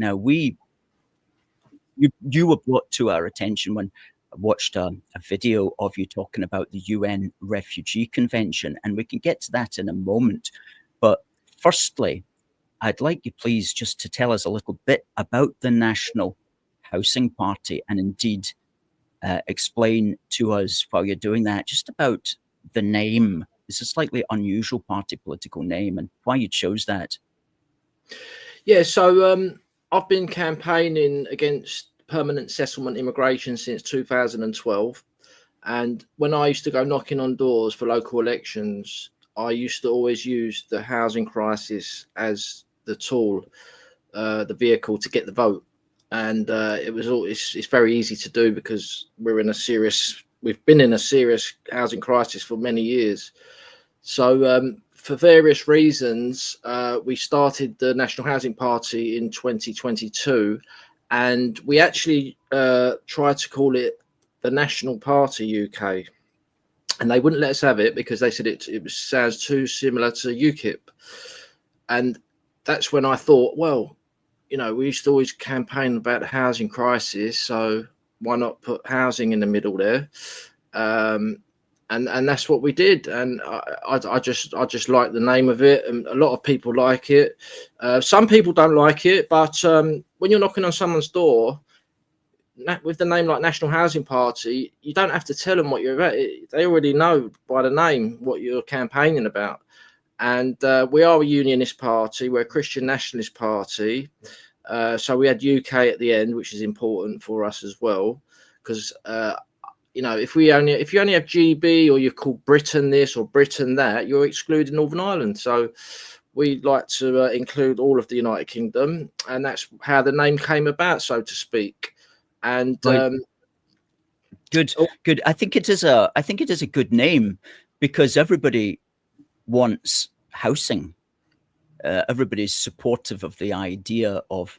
Now, you were brought to our attention when I watched a video of you talking about the UN Refugee Convention, and we can get to that in a moment. But firstly, I'd like you please just to tell us a little bit about the National Housing Party, and indeed explain to us, while you're doing that, just about the name. It's a slightly unusual party political name, and why you chose that. Yeah, so I've been campaigning against permanent settlement immigration since 2012. And when I used to go knocking on doors for local elections, I used to always use the housing crisis as the tool, the vehicle to get the vote. And it's very easy to do because we've been in a serious housing crisis for many years. So for various reasons, we started the National Housing Party in 2022, and we actually tried to call it the National Party UK, and they wouldn't let us have it because they said it sounds too similar to UKIP. And that's when I thought, well, we used to always campaign about the housing crisis, so why not put housing in the middle there? And that's what we did, and I just like the name of it, and a lot of people like it. Some people don't like it, but when you're knocking on someone's door with the name like National Housing Party, you don't have to tell them what you're about. They already know by the name what you're campaigning about. And we are a unionist party, we're a Christian nationalist party, so we had UK at the end, which is important for us as well, because if you only have GB, or you're called Britain this or Britain that, you're excluding Northern Ireland. So we'd like to include all of the United Kingdom, and that's how the name came about, so to speak. And right. Good. I think it is a good name because everybody wants housing. Everybody's supportive of the idea of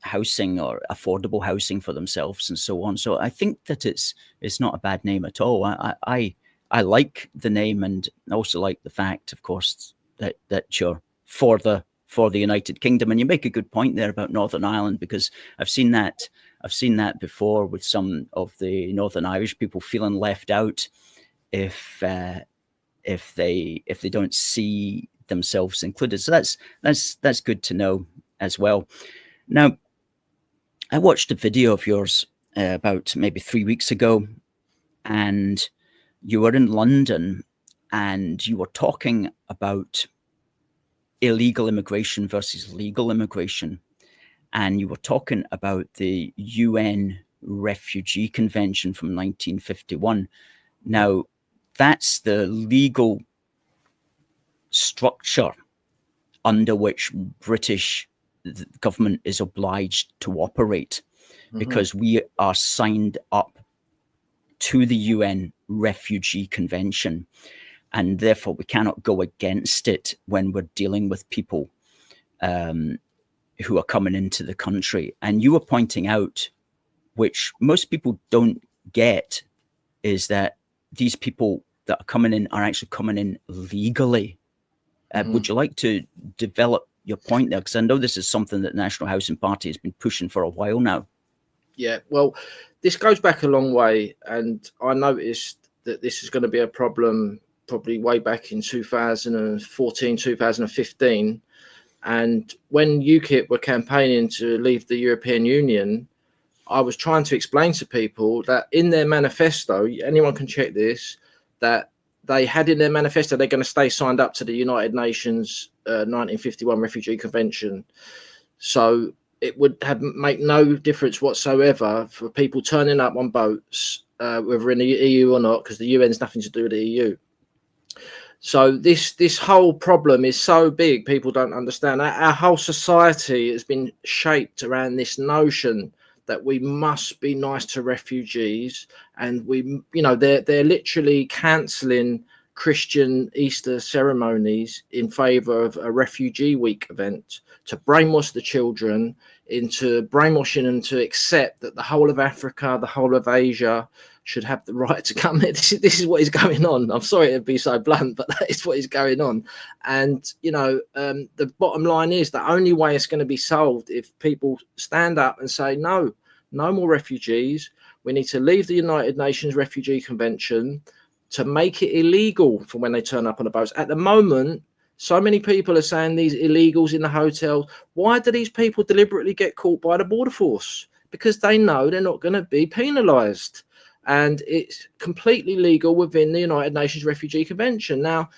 housing or affordable housing for themselves and so on. So I think that it's not a bad name at all. I like the name, and also like the fact, of course, that you're for the United Kingdom. And you make a good point there about Northern Ireland, because I've seen that before with some of the Northern Irish people feeling left out if they don't see themselves included. So that's good to know as well. Now, I watched a video of yours about maybe 3 weeks ago, and you were in London, and you were talking about illegal immigration versus legal immigration, and you were talking about the UN Refugee Convention from 1951. Now, that's the legal structure under which British government is obliged to operate, because we are signed up to the UN Refugee Convention, and therefore we cannot go against it when we're dealing with people who are coming into the country. And you were pointing out, which most people don't get, is that these people that are coming in are actually coming in legally. Would you like to develop your point there? Because I know this is something that the National Housing Party has been pushing for a while now. Yeah, well, this goes back a long way, and I noticed that this is going to be a problem probably way back in 2014, 2015. And when UKIP were campaigning to leave the European Union, I was trying to explain to people that in their manifesto, anyone can check this, that they had in their manifesto they're going to stay signed up to the United Nations 1951 Refugee Convention. So it would make no difference whatsoever for people turning up on boats, whether in the EU or not, because the UN's nothing to do with the EU. So this whole problem is so big, people don't understand. Our whole society has been shaped around this notion that we must be nice to refugees, and they're literally cancelling Christian Easter ceremonies in favour of a Refugee Week event to brainwash the children into brainwashing them to accept that the whole of Africa, the whole of Asia, should have the right to come here. This is what is going on. I'm sorry to be so blunt, but that is what is going on. And, you know, the bottom line is the only way it's going to be solved if people stand up and say, no more refugees. We need to leave the United Nations Refugee Convention to make it illegal for when they turn up on the boats. At the moment, so many people are saying these illegals in the hotels. Why do these people deliberately get caught by the border force? Because they know they're not going to be penalised. And it's completely legal within the United Nations Refugee Convention. Now,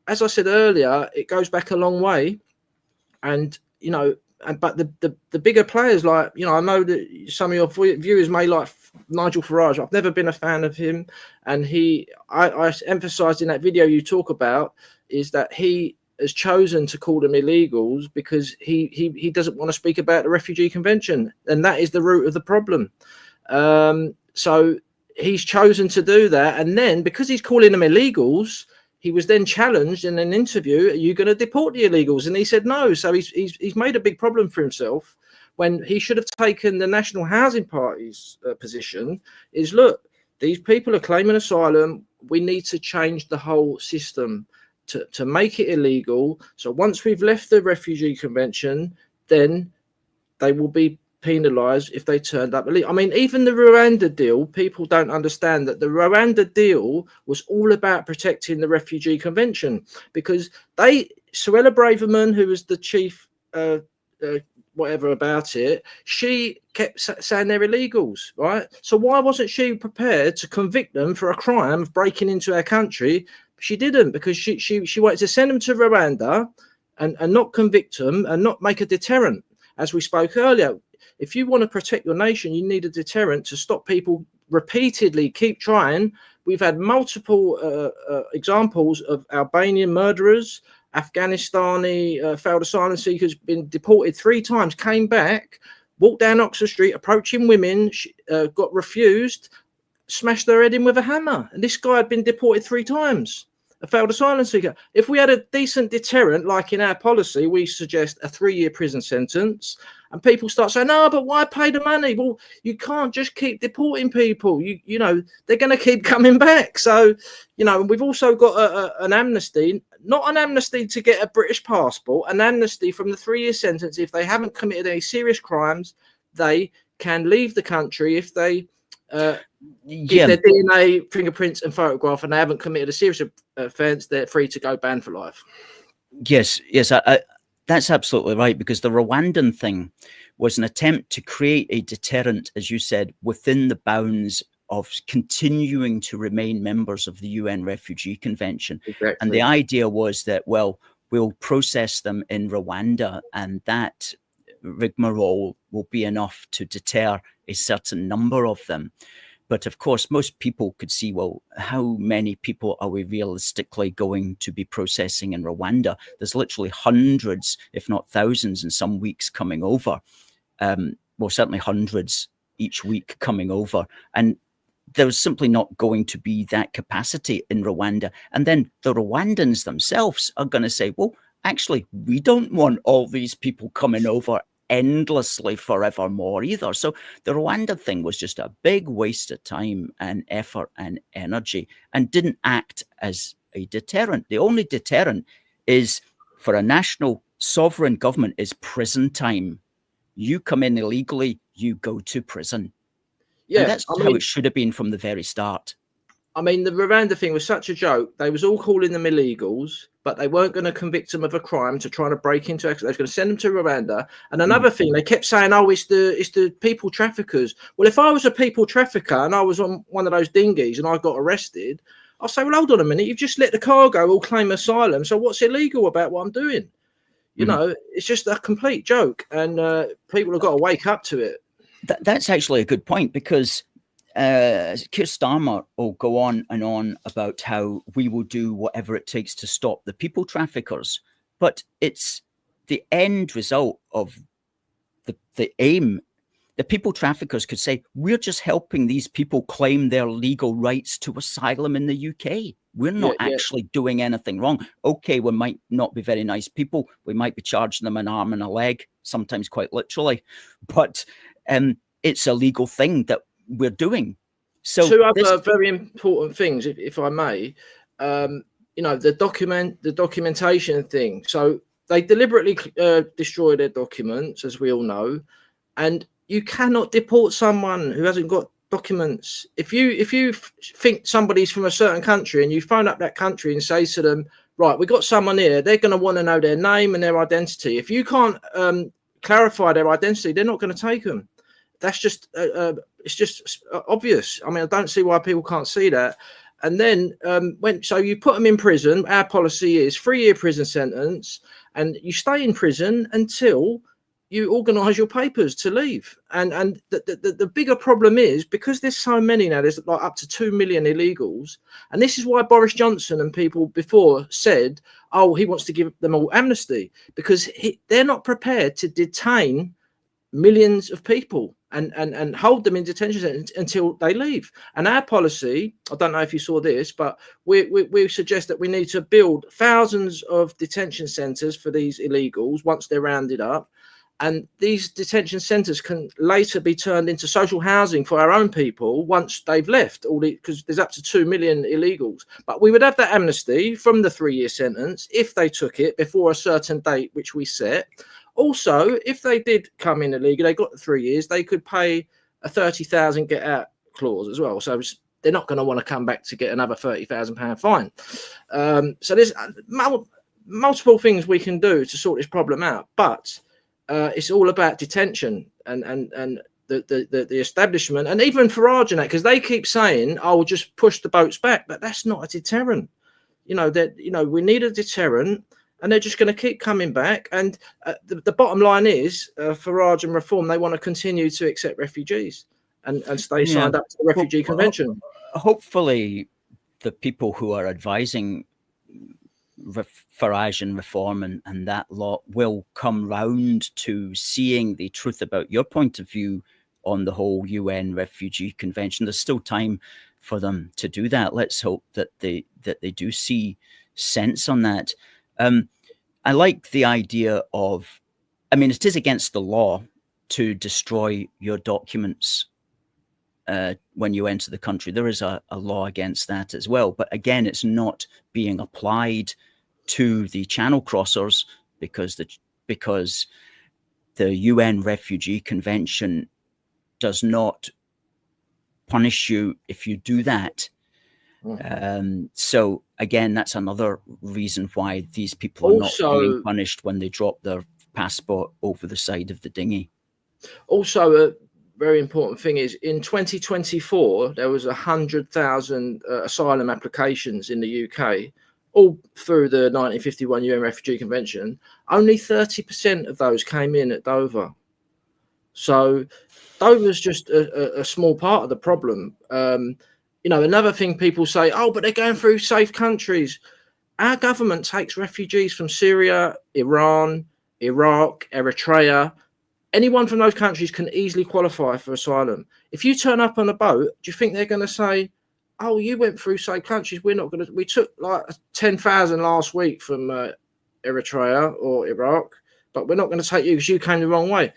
as I said earlier, it goes back a long way. And, you know, but the bigger players, like, you know, I know that some of your viewers may like Nigel Farage. I've never been a fan of him. And I emphasised in that video you talk about is that he has chosen to call them illegals because he doesn't want to speak about the Refugee Convention, and that is the root of the problem. So he's chosen to do that, and then because he's calling them illegals, he was then challenged in an interview, are you going to deport the illegals? And he said no. So he's made a big problem for himself when he should have taken the National Housing Party's position is, look, these people are claiming asylum. We need to change the whole system to make it illegal. So once we've left the Refugee Convention, then they will be penalised if they turned up illegal. I mean, even the Rwanda deal, people don't understand that the Rwanda deal was all about protecting the Refugee Convention, because Suella Braverman, who was the chief whatever about it, she kept saying they're illegals, right? So why wasn't she prepared to convict them for a crime of breaking into our country? She didn't, because she wanted to send them to Rwanda and not convict them and not make a deterrent. As we spoke earlier, if you want to protect your nation, you need a deterrent to stop people repeatedly keep trying. We've had multiple examples of Albanian murderers, Afghanistani failed asylum seekers, been deported 3 times, came back, walked down Oxford Street, approaching women, got refused, smashed their head in with a hammer. And this guy had been deported 3 times, a failed asylum seeker. If we had a decent deterrent, like in our policy, we suggest a 3-year prison sentence, and people start saying, no, but why pay the money? Well, you can't just keep deporting people. You know, they're going to keep coming back. So, you know, we've also got an amnesty, not an amnesty to get a British passport, an amnesty from the 3-year sentence. If they haven't committed any serious crimes, they can leave the country. If they give their DNA, fingerprints and photograph, and they haven't committed a serious offence, they're free to go banned for life. Yes, that's absolutely right, because the Rwandan thing was an attempt to create a deterrent, as you said, within the bounds of continuing to remain members of the UN Refugee Convention. Exactly. And the idea was that, well, we'll process them in Rwanda, and that rigmarole will be enough to deter a certain number of them. But of course, most people could see, well, how many people are we realistically going to be processing in Rwanda? There's literally hundreds, if not thousands, in some weeks coming over. Well, certainly hundreds each week coming over. And there's simply not going to be that capacity in Rwanda. And then the Rwandans themselves are going to say, well, actually, we don't want all these people coming over endlessly forevermore either. So the Rwanda thing was just a big waste of time and effort and energy, and didn't act as a deterrent. The only deterrent is for a national sovereign government is prison time. You come in illegally, you go to prison. Yeah, and that's how it should have been from the very start. I mean, the Rwanda thing was such a joke. They was all calling them illegals, but they weren't going to convict them of a crime to try to break into it. They was going to send them to Rwanda. And another thing, they kept saying, oh, it's the people traffickers. Well, if I was a people trafficker and I was on one of those dinghies and I got arrested, I'll say, well, hold on a minute. You've just let the cargo all claim asylum. So what's illegal about what I'm doing? You know, it's just a complete joke. And people have got to wake up to it. That's actually a good point, because Keir Starmer will go on and on about how we will do whatever it takes to stop the people traffickers, but it's the end result of the aim. The people traffickers could say, we're just helping these people claim their legal rights to asylum in the UK. We're not actually doing anything wrong. Okay, we might not be very nice people. We might be charging them an arm and a leg, sometimes quite literally, but it's a legal thing that we're doing. So two this, other very important things, if I may. You know, the documentation thing. So they deliberately destroy their documents, as we all know, and you cannot deport someone who hasn't got documents. If you think somebody's from a certain country and you phone up that country and say to them, right, we got someone here, they're going to want to know their name and their identity. If you can't clarify their identity, they're not going to take them. That's just it's just obvious. I mean, I don't see why people can't see that. And then so you put them in prison. Our policy is 3-year prison sentence, and you stay in prison until you organise your papers to leave. And the bigger problem is, because there's so many now, there's like up to 2 million illegals, and this is why Boris Johnson and people before said, oh, he wants to give them all amnesty, because they're not prepared to detain millions of people and hold them in detention centers until they leave. And our policy, I don't know if you saw this, but we suggest that we need to build thousands of detention centers for these illegals once they're rounded up. And these detention centres can later be turned into social housing for our own people once they've left, because there's up to 2 million illegals. But we would have that amnesty from the 3-year sentence if they took it before a certain date, which we set. Also, if they did come in illegal, they got the 3 years, they could pay a 30,000 get out clause as well. So they're not going to want to come back to get another £30,000 fine. So there's multiple things we can do to sort this problem out. But it's all about detention and the establishment, and even Farage and that, because they keep saying, "Oh, we'll just push the boats back," but that's not a deterrent. You know, we need a deterrent, and they're just going to keep coming back. And the bottom line is, Farage and Reform, they want to continue to accept refugees and stay signed up to the Refugee Convention. Hopefully, the people who are advising Farage and Reform and that lot will come round to seeing the truth about your point of view on the whole UN Refugee Convention. There's still time for them to do that. Let's hope that they do see sense on that. I like the idea of, I mean, it is against the law to destroy your documents when you enter the country. There is a law against that as well. But again, it's not being applied to the channel crossers because the UN Refugee Convention does not punish you if you do that. So again, that's another reason why these people are not being punished when they drop their passport over the side of the dinghy. Also, a very important thing is, in 2024, there was 100,000 asylum applications in the UK, all through the 1951 UN Refugee Convention. Only 30% of those came in at Dover. So Dover's just a small part of the problem. You know, another thing people say, oh, but they're going through safe countries. Our government takes refugees from Syria, Iran, Iraq, Eritrea. Anyone from those countries can easily qualify for asylum. If you turn up on a boat, do you think they're going to say, oh, you went through safe countries, we're not going to, we took like 10,000 last week from Eritrea or Iraq, but we're not going to take you because you came the wrong way.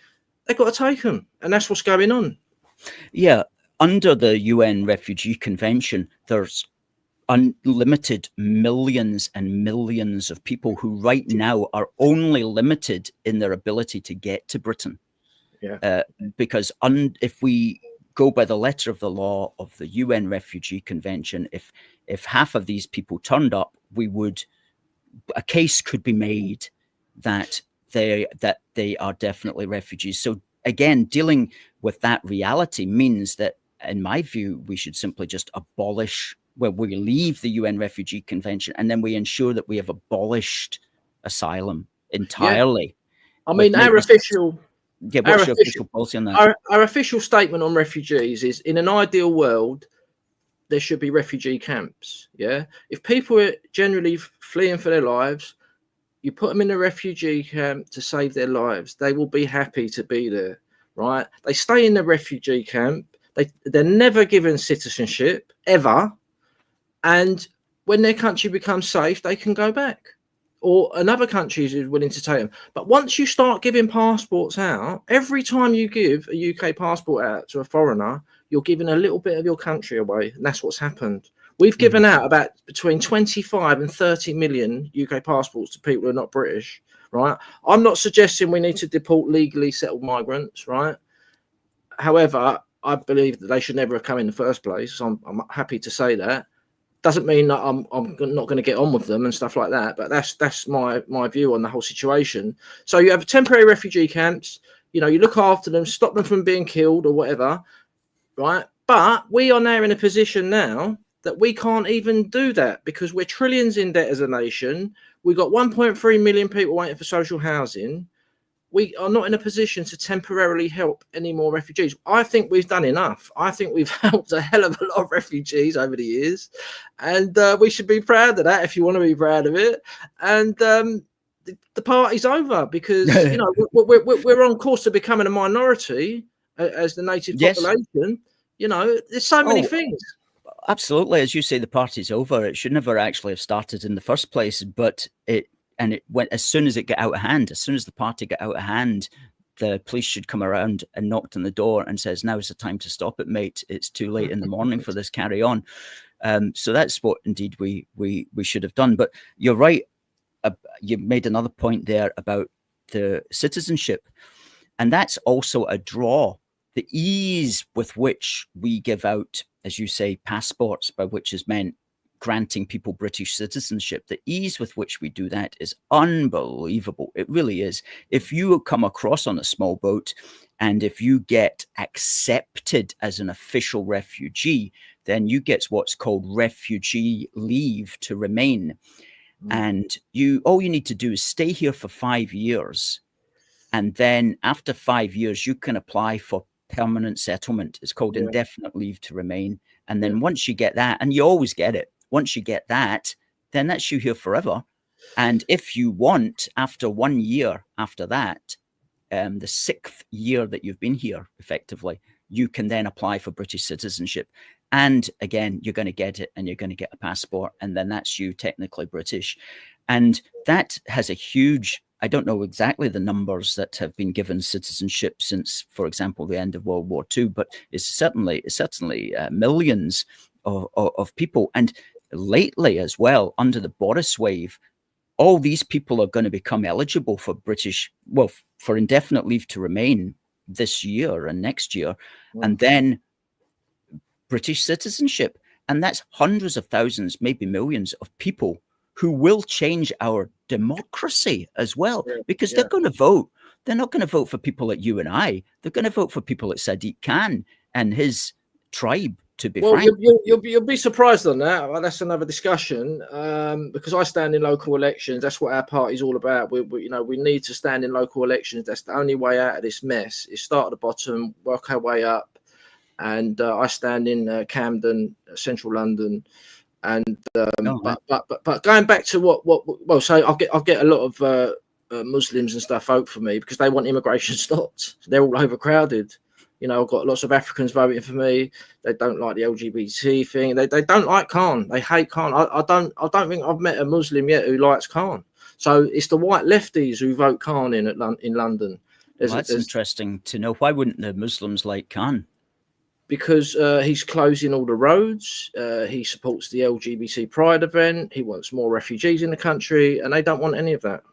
They've got to take them, and that's what's going on. Yeah, under the UN Refugee Convention, there's unlimited millions and millions of people who right now are only limited in their ability to get to Britain. Yeah. Because if we go by the letter of the law of the UN Refugee Convention, if half of these people turned up, a case could be made that they are definitely refugees. So again, dealing with that reality means that, in my view, we should simply just we leave the UN Refugee Convention, and then we ensure that we have abolished asylum entirely. Yeah. I mean, our official policy on that? Our official statement on refugees is, in an ideal world, there should be refugee camps. Yeah, if people are generally fleeing for their lives, you put them in a refugee camp to save their lives. They will be happy to be there, right? They stay in the refugee camp. They're never given citizenship ever, and when their country becomes safe, they can go back, or another country is willing to take them. But once you start giving passports out, every time you give a UK passport out to a foreigner, you're giving a little bit of your country away, and that's what's happened. We've given out about between 25 and 30 million UK passports to people who are not British, right? I'm not suggesting we need to deport legally settled migrants, right? However, I believe that they should never have come in the first place. I'm happy to say that. Doesn't mean that I'm not going to get on with them and stuff like that, but that's my view on the whole situation. So you have temporary refugee camps, you look after them, stop them from being killed or whatever, right? But we are now in a position now that we can't even do that because we're trillions in debt as a nation. We've got 1.3 million people waiting for social housing. We are not in a position to temporarily help any more refugees. I think we've done enough. I think we've helped a hell of a lot of refugees over the years, and we should be proud of that if you want to be proud of it. And the party's over because we're on course to becoming a minority as the native population. There's so many things. Absolutely, as you say, the party's over. It should never actually have started in the first place, but it went as soon as it got out of hand. As soon as the party got out of hand, the police should come around and knocked on the door and says, "Now's the time to stop it, mate. It's too late in the morning for this. Carry on." So that's what indeed we should have done. But you're right. You made another point there about the citizenship, and that's also a draw. The ease with which we give out, as you say, passports, by which is meant granting people British citizenship, the ease with which we do that is unbelievable. It really is. If you come across on a small boat and if you get accepted as an official refugee, then you get what's called refugee leave to remain. And all you need to do is stay here for 5 years. And then after 5 years, you can apply for permanent settlement. It's called indefinite leave to remain. And then once you get that, and you always get it, once you get that, then that's you here forever. And if you want, after 1 year after that, the 6th year that you've been here, effectively, you can then apply for British citizenship. And again, you're going to get it and you're going to get a passport. And then that's you technically British. And that has a huge, I don't know exactly the numbers that have been given citizenship since, for example, the end of World War II, but it's certainly millions of people. And lately as well, under the Boris wave, all these people are going to become eligible for for indefinite leave to remain this year and next year, and then British citizenship. And that's hundreds of thousands, maybe millions of people who will change our democracy as well, because they're going to vote. They're not going to vote for people like you and I. They're going to vote for people like Sadiq Khan and his tribe, to be frank. You'll be surprised on that. Well, that's another discussion, because I stand in local elections. That's what our party's all about. We need to stand in local elections. That's the only way out of this mess. Is start at the bottom, work our way up. And I stand in Camden, central London. And but going back to so I'll get a lot of Muslims and stuff vote for me because they want immigration stopped. They're all overcrowded. I've got lots of Africans voting for me. They don't like the LGBT thing. They don't like Khan. They hate Khan. I don't think I've met a Muslim yet who likes Khan. So it's the white lefties who vote Khan in London. That's interesting to know. Why wouldn't the Muslims like Khan? Because he's closing all the roads. He supports the LGBT Pride event. He wants more refugees in the country, and they don't want any of that.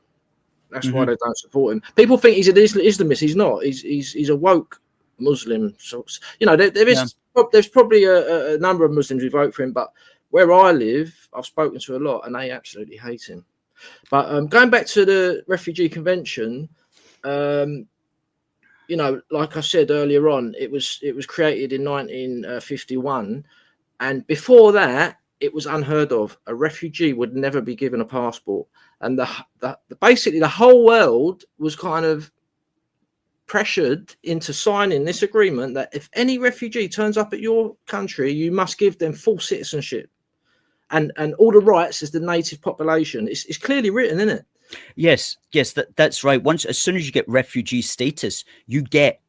That's why they don't support him. People think he's an Islamist. He's not. He's a woke Muslim. So, there's probably a number of Muslims who vote for him, but where I live, I've spoken to a lot, and they absolutely hate him. But going back to the Refugee Convention, like I said earlier on, it was created in 1951, and before that, it was unheard of. A refugee would never be given a passport, and basically the whole world was kind of pressured into signing this agreement that if any refugee turns up at your country, you must give them full citizenship and all the rights as the native population. It's clearly written, isn't it? Yes, that's right. As soon as you get refugee status, you get,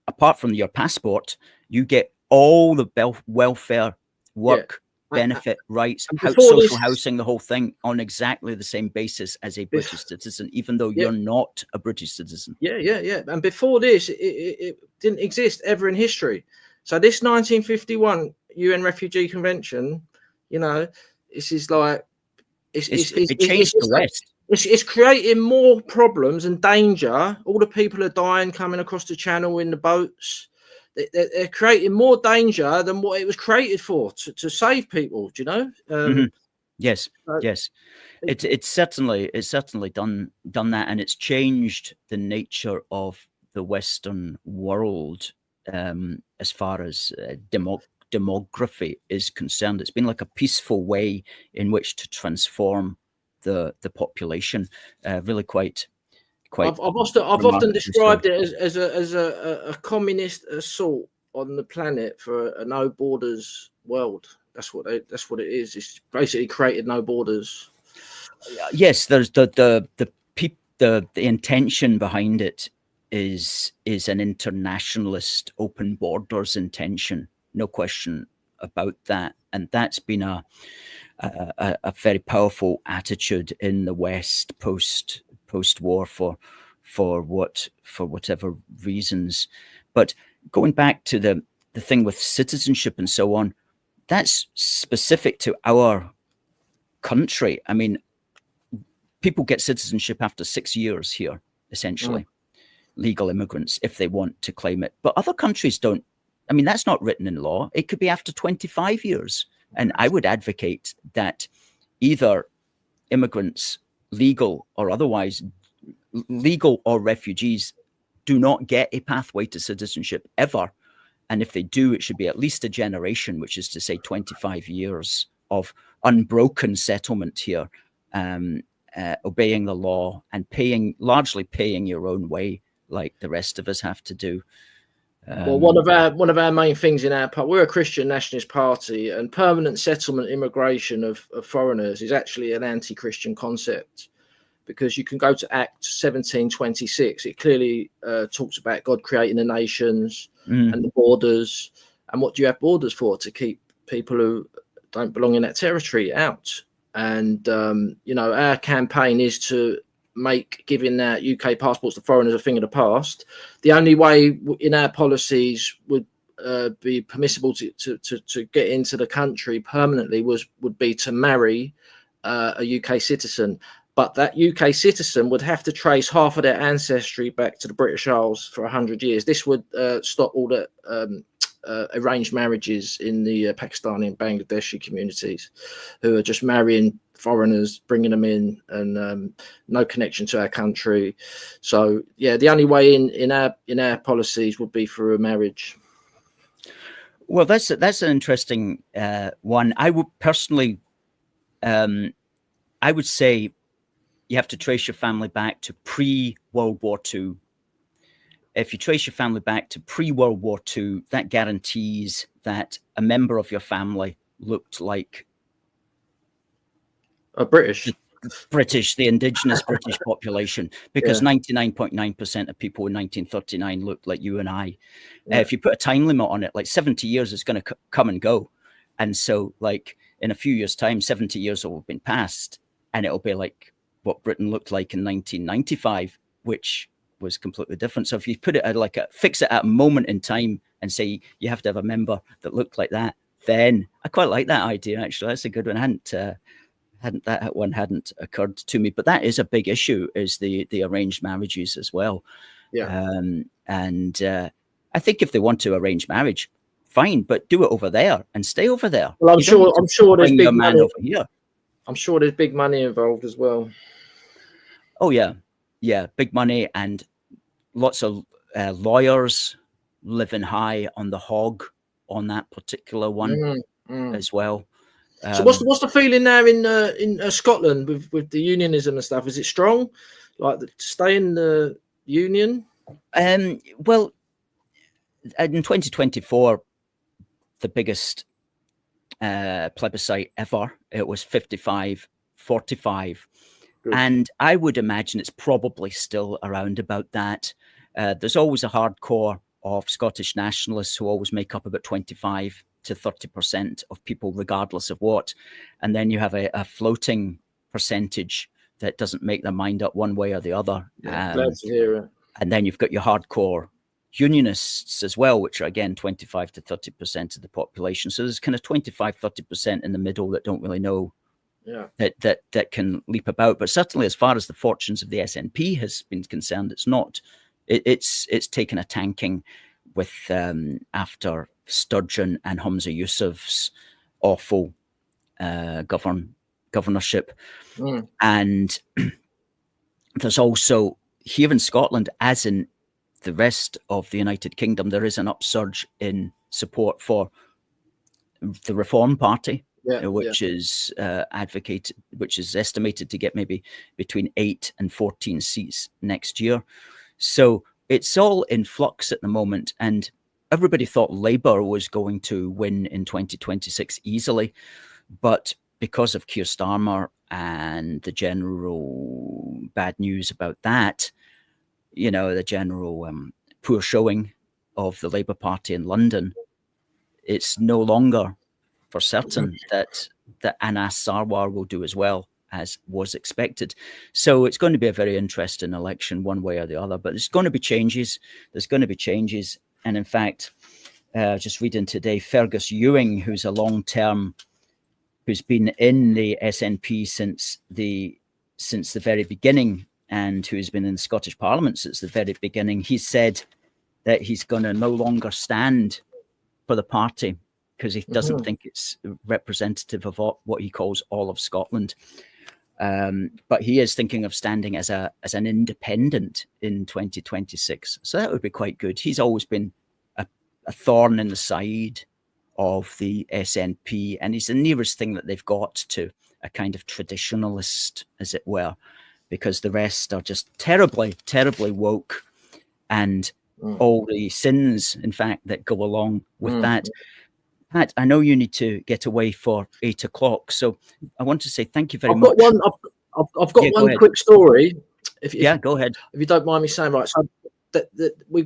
apart from your passport, you get all the welfare, work, benefit, rights, social housing, the whole thing on exactly the same basis as a British citizen, even though you're not a British citizen. Yeah. And before this, it didn't exist ever in history. So this 1951 UN Refugee Convention, you know, this is like it changed the West. It's creating more problems and danger. All the people are dying coming across the channel in the boats. They're creating more danger than what it was created for, to save people. Do you know? Yes, yes. It's certainly done that, and it's changed the nature of the Western world as far as demography is concerned. It's been like a peaceful way in which to transform the population. Really quite. I've often described it as a communist assault on the planet for a no borders world. That's what it is. It's basically created no borders. Yes, there's the intention behind it is an internationalist open borders intention, no question about that, and that's been a very powerful attitude in the West post-war for whatever reasons. But going back to the thing with citizenship and so on, that's specific to our country. I mean, people get citizenship after 6 years here, essentially, legal immigrants, if they want to claim it. But other countries don't. I mean, that's not written in law. It could be after 25 years. And I would advocate that either immigrants, legal or otherwise, legal or refugees, do not get a pathway to citizenship ever. And if they do, it should be at least a generation, which is to say 25 years of unbroken settlement here, obeying the law and largely paying your own way like the rest of us have to do. Well, one of our main things in our part, we're a Christian nationalist party, and permanent settlement immigration of foreigners is actually an anti-Christian concept, because you can go to Act 1726. It clearly talks about God creating the nations and the borders. And what do you have borders for? To keep people who don't belong in that territory out. And, our campaign is to make giving UK passports to foreigners a thing of the past. The only way in our policies would be permissible to get into the country permanently would be to marry a UK citizen. But that UK citizen would have to trace half of their ancestry back to the British Isles for 100 years. This would stop all the arranged marriages in the Pakistani and Bangladeshi communities, who are just marrying foreigners, bringing them in, and no connection to our country. So yeah, the only way in our policies would be through a marriage. Well, that's an interesting one. I would personally, I would say you have to trace your family back to pre-World War II. If you trace your family back to pre-World War II, that guarantees that a member of your family looked like a British, the indigenous British population, because 99.9% of people in 1939 looked like you and I. If you put a time limit on it, like 70 years is going to come and go. And so like in a few years' time, 70 years will have been passed, and it'll be like what Britain looked like in 1995, which was completely different. So if you put it at fix it at a moment in time and say you have to have a member that looked like that, then I quite like that idea. Actually, that's a good one. Hadn't occurred to me, but that is a big issue, is the arranged marriages as well. And I think if they want to arrange marriage, fine, but do it over there and stay over there. Well, I'm sure there's big money over here. I'm sure there's big money involved as well. Oh yeah, big money, and lots of lawyers living high on the hog on that particular one as well. So what's the feeling now in Scotland with the unionism and stuff? Is it strong, like to stay in the union? Well, in 2024, the biggest plebiscite ever, it was 55-45. And I would imagine it's probably still around about that. There's always a hardcore of Scottish nationalists who always make up about 25 to 30% of people, regardless of what. And then you have a floating percentage that doesn't make their mind up one way or the other. Glad to hear it. And then you've got your hardcore unionists as well, which are again 25 to 30% of the population. So there's kind of 25-30% in the middle that don't really know that can leap about. But certainly, as far as the fortunes of the SNP has been concerned, it's not. It's taken a tanking with after Sturgeon and Humza Yousaf's awful governorship, and there's also here in Scotland, as in the rest of the United Kingdom, there is an upsurge in support for the Reform Party, which is which is estimated to get maybe between 8 and 14 seats next year. So it's all in flux at the moment, and everybody thought Labour was going to win in 2026 easily, but because of Keir Starmer and the general bad news about that, you know, the general poor showing of the Labour Party in London, it's no longer for certain that Anas Sarwar will do as well as was expected. So it's going to be a very interesting election one way or the other, but there's going to be changes. There's going to be changes. And in fact, just reading today, Fergus Ewing, who's a long-term, who's been in the SNP since the very beginning, and who's been in the Scottish Parliament since the very beginning, he said that he's going to no longer stand for the party because he doesn't think it's representative of what he calls all of Scotland. But he is thinking of standing as an independent in 2026. So that would be quite good. He's always been a thorn in the side of the SNP, and he's the nearest thing that they've got to a kind of traditionalist, as it were, because the rest are just terribly, terribly woke, and all the sins, in fact, that go along with that. Pat, I know you need to get away for 8 o'clock, so I want to say thank you very much. I've got one quick story. Go ahead. If you don't mind me saying, right? So we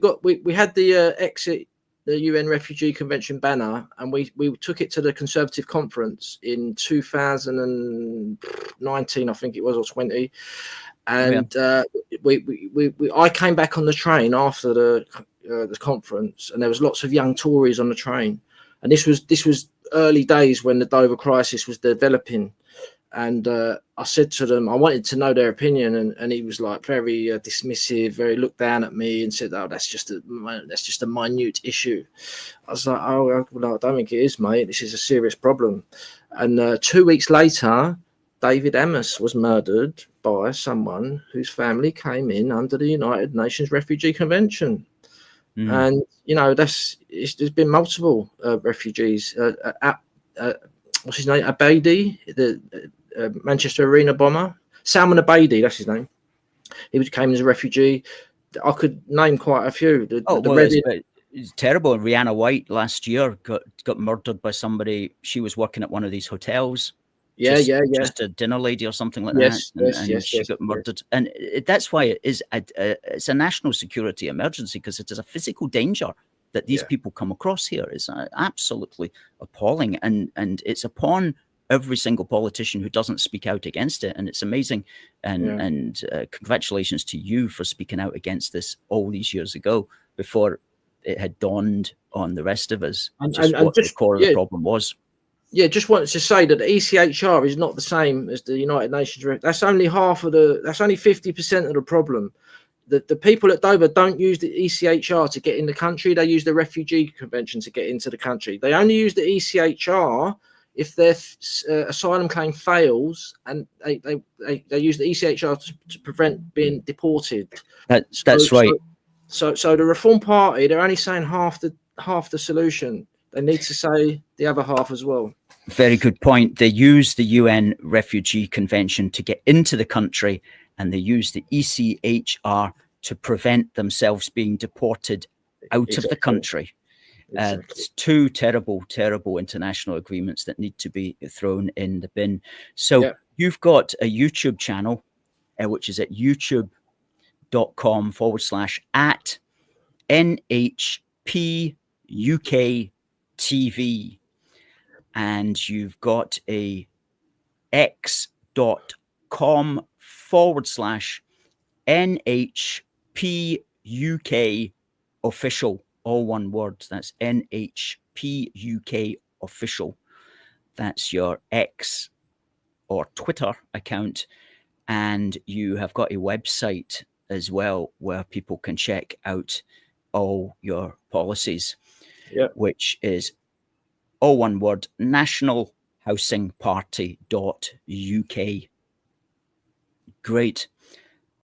had the exit the UN Refugee Convention banner, and we took it to the Conservative conference in 2019, I think it was, or 20. And I came back on the train after the conference, and there was lots of young Tories on the train. And this was early days when the Dover crisis was developing. And I said to them, I wanted to know their opinion, and he was like very dismissive, very looked down at me, and said, "Oh, that's just a minute issue." I was like, "Oh, well, I don't think it is, mate. This is a serious problem." And 2 weeks later, David Amess was murdered by someone whose family came in under the United Nations Refugee Convention. And you know, there's been multiple refugees. What's his name? Abedi, the Manchester Arena bomber. Salman Abedi, that's his name. He came as a refugee. I could name quite a few. It's terrible. Rihanna White last year got murdered by somebody. She was working at one of these hotels. Just a dinner lady or something like that. And she got murdered. And that's why it is it's a national security emergency, because it is a physical danger that these people come across here. Is absolutely appalling. And it's upon every single politician who doesn't speak out against it. And it's amazing. And congratulations to you for speaking out against this all these years ago, before it had dawned on the rest of us what the core of the problem was. Yeah, just wanted to say that the ECHR is not the same as the United Nations. That's only 50% of the problem. The people at Dover don't use the ECHR to get in the country. They use the Refugee Convention to get into the country. They only use the ECHR if their asylum claim fails, and they use the ECHR to prevent being deported. That's right. So the Reform Party, they're only saying half the solution. They need to say the other half as well. Very good point. They use the UN Refugee Convention to get into the country, and they use the ECHR to prevent themselves being deported out of the country. It's two terrible, terrible international agreements that need to be thrown in the bin. So you've got a YouTube channel, which is at youtube.com/@NHPUK TV, and you've got a x.com/NHPUK official, all one word. That's NHPUK official. That's your X or Twitter account. And you have got a website as well where people can check out all your policies, which is all one word, nationalhousingparty.uk. Great.